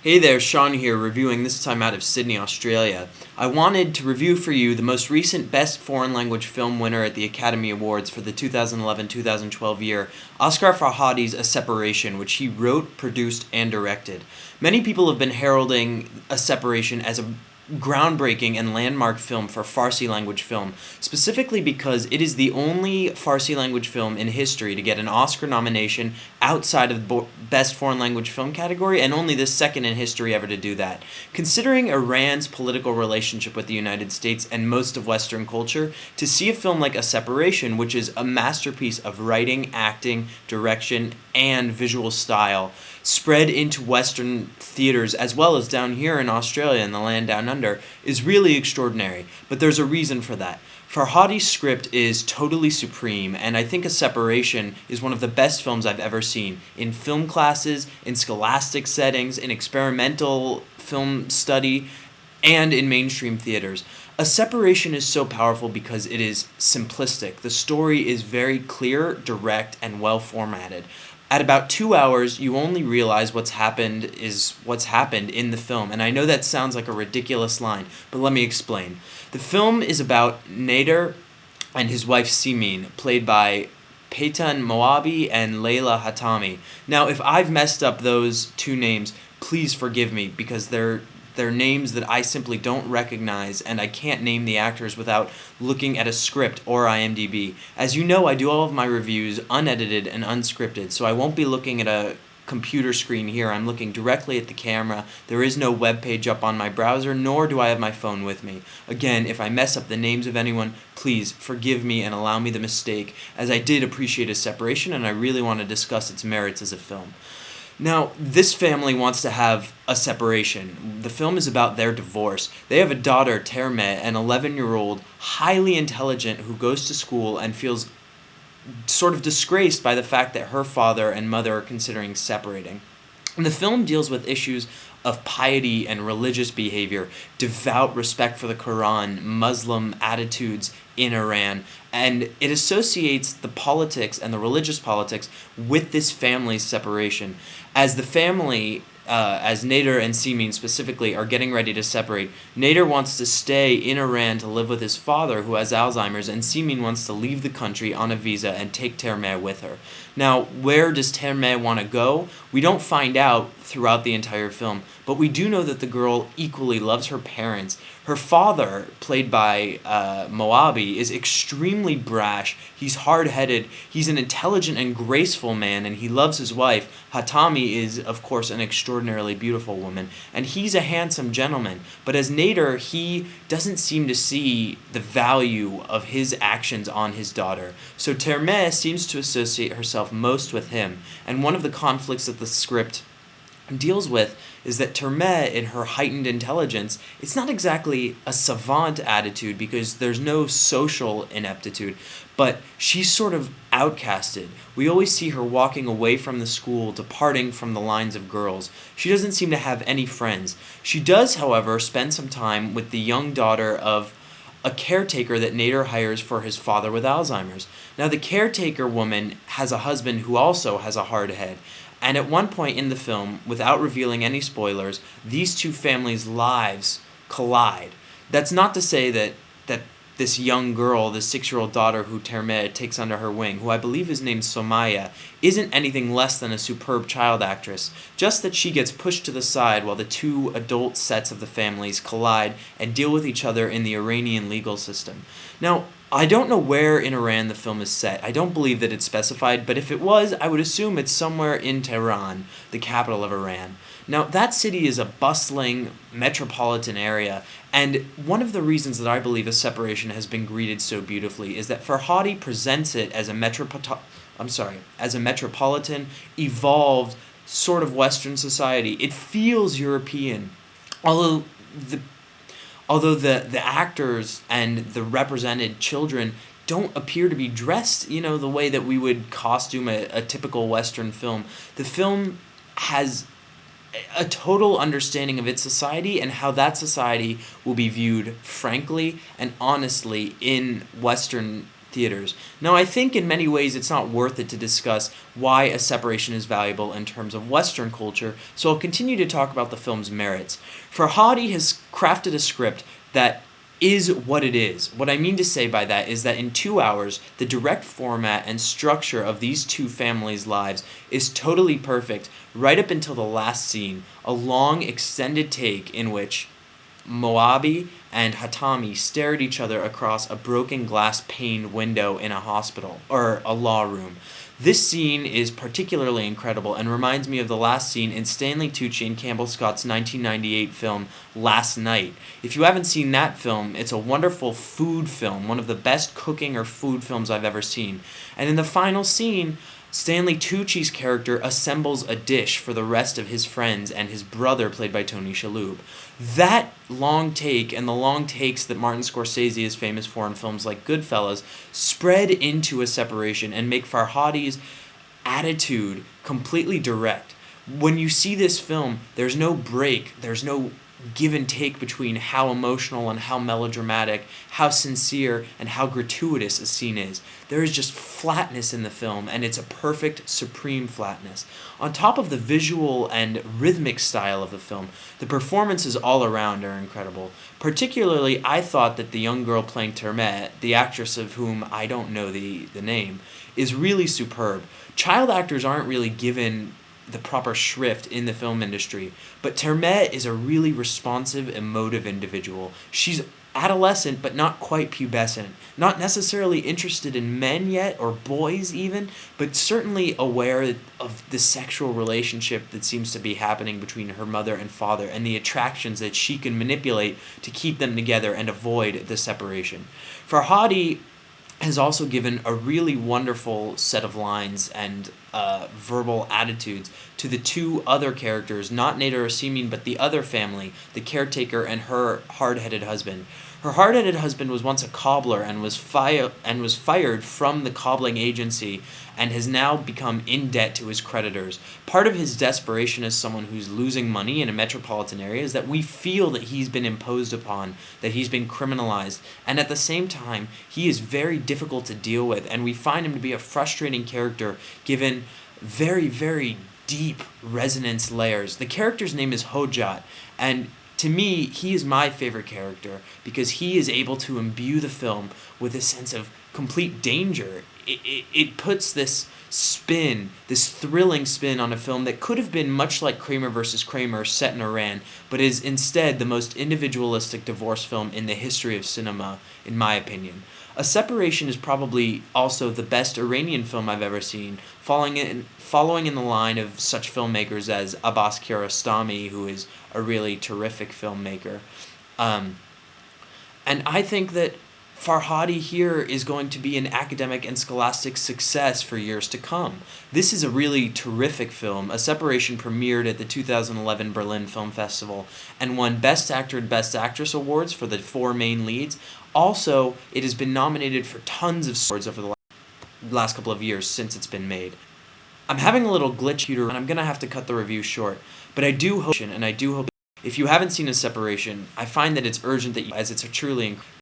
Hey there, Sean here, reviewing this time out of Sydney, Australia. I wanted to review for you the most recent Best Foreign Language Film winner at the Academy Awards for the 2011-2012 year, Asghar Farhadi's A Separation, which he wrote, produced, and directed. Many people have been heralding A Separation as a groundbreaking and landmark film for Farsi language film, specifically because it is the only Farsi language film in history to get an Oscar nomination outside of the Best Foreign Language Film category, and only the second in history ever to do that. Considering Iran's political relationship with the United States and most of Western culture, to see a film like A Separation, which is a masterpiece of writing, acting, direction, and visual style, spread into Western theaters as well as down here in Australia in the land down under, is really extraordinary. But there's a reason for that. Farhadi's script is totally supreme, and I think A Separation is one of the best films I've ever seen. In film classes, in scholastic settings, in experimental film study, and in mainstream theaters. A Separation is so powerful because it is simplistic. The story is very clear, direct, and well formatted. At about 2 hours, you only realize what's happened in the film. And I know that sounds like a ridiculous line, but let me explain. The film is about Nader and his wife Simin, played by Peyton Moabi and Layla Hatami. Now, if I've messed up those two names, please forgive me, because they're names that I simply don't recognize, and I can't name the actors without looking at a script or IMDb. As you know, I do all of my reviews unedited and unscripted, so I won't be looking at a computer screen here. I'm looking directly at the camera. There is no web page up on my browser, nor do I have my phone with me. Again, if I mess up the names of anyone, please forgive me and allow me the mistake, as I did appreciate A Separation, and I really want to discuss its merits as a film. Now, this family wants to have a separation. The film is about their divorce. They have a daughter, Terme, an 11-year-old, highly intelligent, who goes to school and feels sort of disgraced by the fact that her father and mother are considering separating. And the film deals with issues of piety and religious behavior, devout respect for the Quran, Muslim attitudes in Iran, and it associates the politics and the religious politics with this family's separation. As the family, as Nader and Simin specifically, are getting ready to separate, Nader wants to stay in Iran to live with his father, who has Alzheimer's, and Simin wants to leave the country on a visa and take Terme with her. Now, where does Terme want to go? We don't find out throughout the entire film, but we do know that the girl equally loves her parents. Her father, played by Moabi, is extremely brash. He's hard-headed. He's an intelligent and graceful man, and he loves his wife. Hatami is, of course, an extraordinarily beautiful woman, and he's a handsome gentleman. But as Nader, he doesn't seem to see the value of his actions on his daughter. So Terme seems to associate herself most with him, and one of the conflicts that the script deals with is that Terme, in her heightened intelligence, it's not exactly a savant attitude because there's no social ineptitude, but she's sort of outcasted. We always see her walking away from the school, departing from the lines of girls. She doesn't seem to have any friends. She does, however, spend some time with the young daughter of a caretaker that Nader hires for his father with Alzheimer's. Now, the caretaker woman has a husband who also has a hard head. And at one point in the film, without revealing any spoilers, these two families' lives collide. That's not to say that this young girl, this 6-year-old daughter who Terme takes under her wing, who I believe is named Somaya, isn't anything less than a superb child actress. Just that she gets pushed to the side while the two adult sets of the families collide and deal with each other in the Iranian legal system. Now, I don't know where in Iran the film is set. I don't believe that it's specified, but if it was, I would assume it's somewhere in Tehran, the capital of Iran. Now, that city is a bustling metropolitan area, and one of the reasons that I believe A Separation has been greeted so beautifully is that Farhadi presents it as a metropolitan, evolved sort of Western society. It feels European, although the actors and the represented children don't appear to be dressed, the way that we would costume a typical Western film. The film has a total understanding of its society and how that society will be viewed frankly and honestly in Western theaters. Now, I think in many ways it's not worth it to discuss why a separation is valuable in terms of Western culture, so I'll continue to talk about the film's merits. Farhadi has crafted a script that is what it is. What I mean to say by that is that in 2 hours, the direct format and structure of these two families' lives is totally perfect, right up until the last scene, a long extended take in which Moabi and Hatami stare at each other across a broken glass paned window in a hospital, or a law room. This scene is particularly incredible and reminds me of the last scene in Stanley Tucci and Campbell Scott's 1998 film Last Night. If you haven't seen that film, it's a wonderful food film, one of the best cooking or food films I've ever seen. And in the final scene, Stanley Tucci's character assembles a dish for the rest of his friends and his brother, played by Tony Shalhoub. That long take and the long takes that Martin Scorsese is famous for in films like Goodfellas spread into a separation and make Farhadi's attitude completely direct. When you see this film, there's no break, there's no give and take between how emotional and how melodramatic, how sincere and how gratuitous a scene is. There is just flatness in the film, and it's a perfect, supreme flatness. On top of the visual and rhythmic style of the film, the performances all around are incredible. Particularly, I thought that the young girl playing Termet, the actress of whom I don't know the name, is really superb. Child actors aren't really given the proper shrift in the film industry, but Termet is a really responsive, emotive individual. She's adolescent, but not quite pubescent. Not necessarily interested in men yet, or boys even, but certainly aware of the sexual relationship that seems to be happening between her mother and father, and the attractions that she can manipulate to keep them together and avoid the separation. Farhadi has also given a really wonderful set of lines and verbal attitudes to the two other characters, not Nader Osimhen, but the other family, the caretaker and her hard-headed husband. Her hard-headed husband was once a cobbler and was fired from the cobbling agency and has now become in debt to his creditors. Part of his desperation as someone who's losing money in a metropolitan area is that we feel that he's been imposed upon, that he's been criminalized, and at the same time, he is very difficult to deal with, and we find him to be a frustrating character given very, very deep resonance layers. The character's name is Hojat, and to me, he is my favorite character because he is able to imbue the film with a sense of complete danger. It puts this spin, this thrilling spin on a film that could have been much like Kramer versus Kramer set in Iran, but is instead the most individualistic divorce film in the history of cinema, in my opinion. A Separation is probably also the best Iranian film I've ever seen, following in the line of such filmmakers as Abbas Kiarostami, who is a really terrific filmmaker. And I think that Farhadi here is going to be an academic and scholastic success for years to come. This is a really terrific film. A Separation premiered at the 2011 Berlin Film Festival and won Best Actor and Best Actress awards for the four main leads. Also, it has been nominated for tons of awards over the last couple of years since it's been made. I'm having a little glitch here, and I'm going to have to cut the review short, but I do hope if you haven't seen A Separation, I find that it's urgent that you, as it's a truly incredible